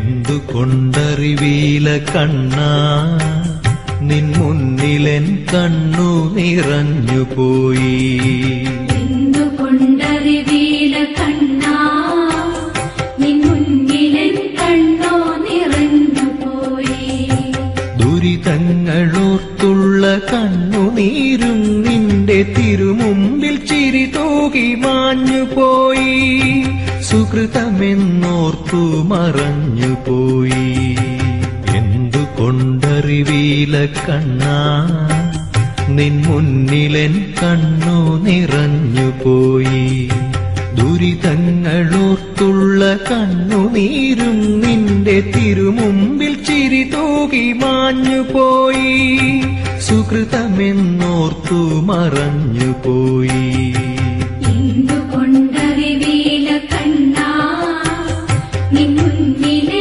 എന്തുകൊണ്ടറിവീല കണ്ണാ നിൻ മുന്നിലെൻ കണ്ണു നിറഞ്ഞുപോയി. എന്തുകൊണ്ടറിവീല കണ്ണാ നിൻ മുന്നിലെൻ കണ്ണു നിറഞ്ഞുപോയി. ദുരിതങ്ങളോർത്തുള്ള കണ്ണുനീരും നിന്റെ തിരുമുമ്പിൽ ചിരി തൂകി മാഞ്ഞുപോയി. സുകൃതമെന്നോർത്തു മറഞ്ഞുപോയി. എന്തുകൊണ്ടറിവീല കണ്ണാ നിൻ മുന്നിലെൻ കണ്ണു നിറഞ്ഞുപോയി. ദുരിതങ്ങളോർത്തുള്ള കണ്ണുനീരും നിന്റെ തിരുമുമ്പിൽ ചിരി തൂകി മാഞ്ഞുപോയി. സുകൃതമെന്നോർത്തു മറഞ്ഞുപോയി. എന്തുകൊണ്ടറിവീല കണ്ണാ നിൻ മുന്നിലെ